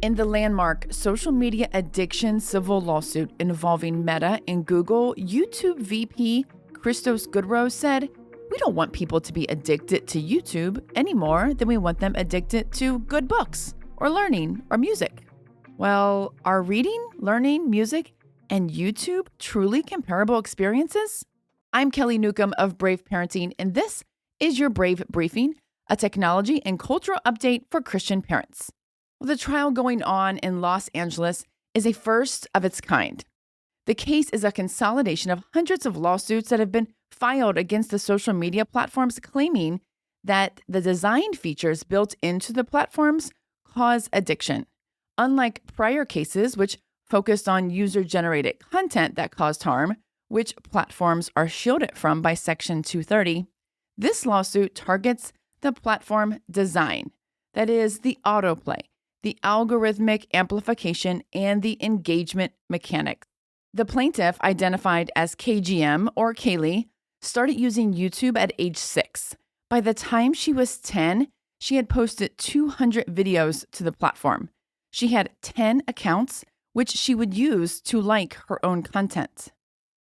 In the landmark social media addiction civil lawsuit involving Meta and Google, YouTube VP Christos Goodrow said, "We don't want people to be addicted to YouTube any more than we want them addicted to good books or learning or music." Well, are reading, learning, music, and YouTube truly comparable experiences? I'm Kelly Newcomb of Brave Parenting, and this is your Brave Briefing, a technology and cultural update for Christian parents. The trial going on in Los Angeles is a first of its kind. The case is a consolidation of hundreds of lawsuits that have been filed against the social media platforms, claiming that the design features built into the platforms cause addiction. Unlike prior cases, which focused on user-generated content that caused harm, which platforms are shielded from by Section 230, this lawsuit targets the platform design, that is, the autoplay, the algorithmic amplification, and the engagement mechanics. The plaintiff, identified as KGM or Kaylee, started using YouTube at age 6. By the time she was 10, she had posted 200 videos to the platform. She had 10 accounts, which she would use to like her own content.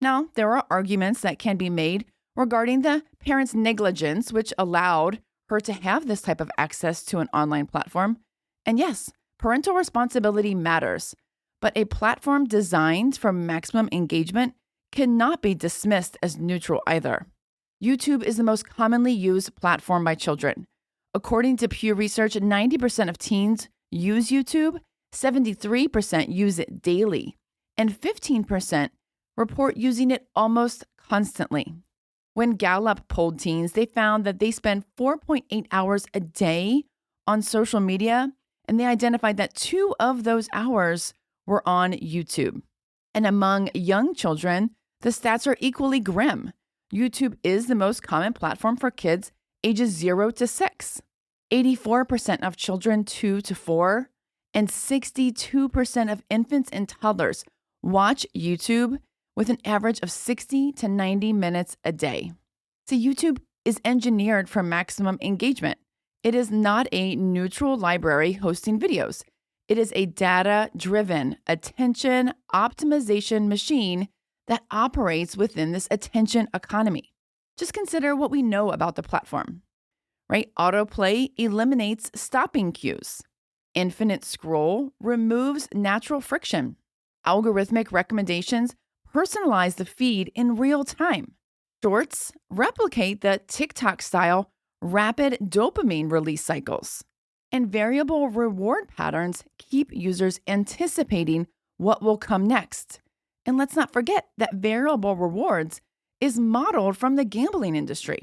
Now, there are arguments that can be made regarding the parents' negligence, which allowed her to have this type of access to an online platform. And yes, parental responsibility matters, but a platform designed for maximum engagement cannot be dismissed as neutral either. YouTube is the most commonly used platform by children. According to Pew Research, 90% of teens use YouTube, 73% use it daily, and 15% report using it almost constantly. When Gallup polled teens, they found that they spend 4.8 hours a day on social media, and they identified that 2 of those hours were on YouTube. And among young children, the stats are equally grim. YouTube is the most common platform for kids ages 0 to 6. 84% of children 2 to 4 and 62% of infants and toddlers watch YouTube with an average of 60 to 90 minutes a day. So YouTube is engineered for maximum engagement. It is not a neutral library hosting videos. It is a data-driven attention optimization machine that operates within this attention economy. Just consider what we know about the platform, right? Autoplay eliminates stopping cues. Infinite scroll removes natural friction. Algorithmic recommendations personalize the feed in real time. Shorts replicate the TikTok-style rapid dopamine release cycles. And variable reward patterns keep users anticipating what will come next. And let's not forget that variable rewards is modeled from the gambling industry.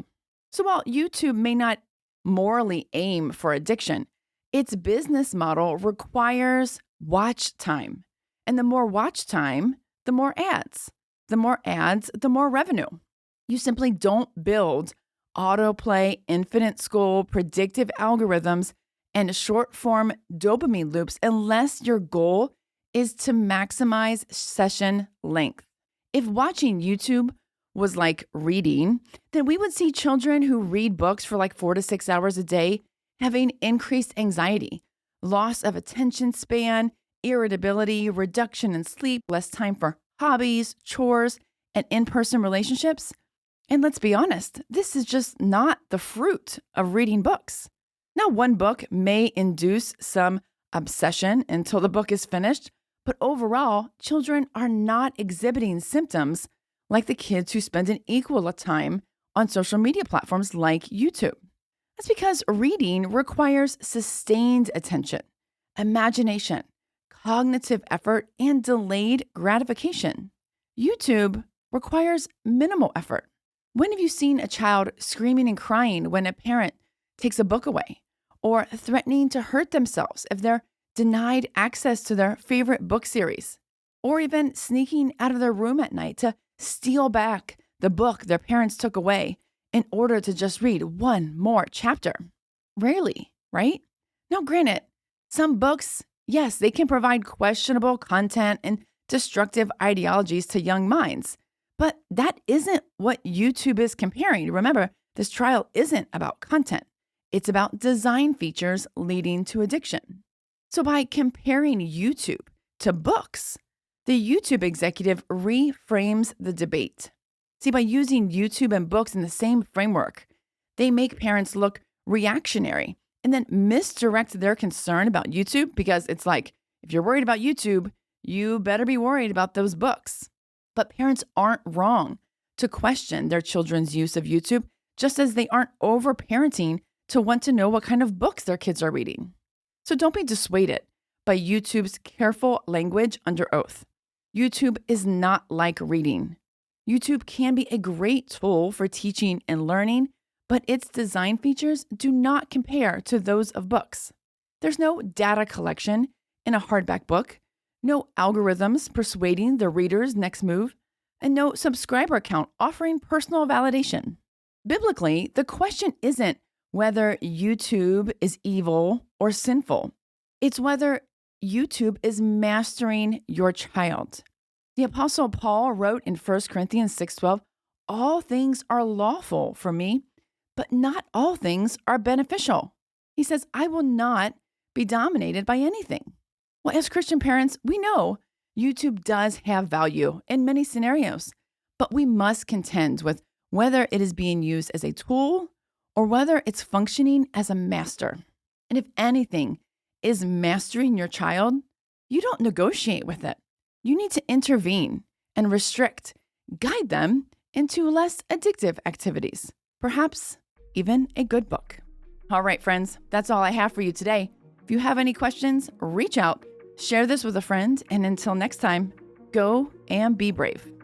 So while YouTube may not morally aim for addiction, its business model requires watch time. And the more watch time, the more ads. The more ads, the more revenue. You simply don't build autoplay, infinite scroll, predictive algorithms, and short-form dopamine loops unless your goal is to maximize session length. If watching YouTube was like reading, then we would see children who read books for like 4 to 6 hours a day having increased anxiety, loss of attention span, irritability, reduction in sleep, less time for hobbies, chores, and in-person relationships. And let's be honest, this is just not the fruit of reading books. Now, one book may induce some obsession until the book is finished, but overall, children are not exhibiting symptoms like the kids who spend an equal time on social media platforms like YouTube. That's because reading requires sustained attention, imagination, cognitive effort, and delayed gratification. YouTube requires minimal effort. When have you seen a child screaming and crying when a parent takes a book away, or threatening to hurt themselves if they're denied access to their favorite book series, or even sneaking out of their room at night to steal back the book their parents took away in order to just read one more chapter? Rarely, right? Now, granted, some books, yes, they can provide questionable content and destructive ideologies to young minds, but that isn't what YouTube is comparing. Remember, this trial isn't about content. It's about design features leading to addiction. So, by comparing YouTube to books, the YouTube executive reframes the debate. See, by using YouTube and books in the same framework, they make parents look reactionary and then misdirect their concern about YouTube because it's like, if you're worried about YouTube, you better be worried about those books. But parents aren't wrong to question their children's use of YouTube, just as they aren't over-parenting to want to know what kind of books their kids are reading. So don't be dissuaded by YouTube's careful language under oath. YouTube is not like reading. YouTube can be a great tool for teaching and learning, but its design features do not compare to those of books. There's no data collection in a hardback book, no algorithms persuading the reader's next move, and no subscriber account offering personal validation. Biblically, the question isn't whether YouTube is evil or sinful. It's whether YouTube is mastering your child. The Apostle Paul wrote in 1 Corinthians 6:12, "All things are lawful for me, but not all things are beneficial." He says, "I will not be dominated by anything." Well, as Christian parents, we know YouTube does have value in many scenarios, but we must contend with whether it is being used as a tool or whether it's functioning as a master. And if anything is mastering your child, you don't negotiate with it. You need to intervene and restrict, guide them into less addictive activities, perhaps even a good book. All right, friends, that's all I have for you today. If you have any questions, reach out, share this with a friend, and until next time, go and be brave.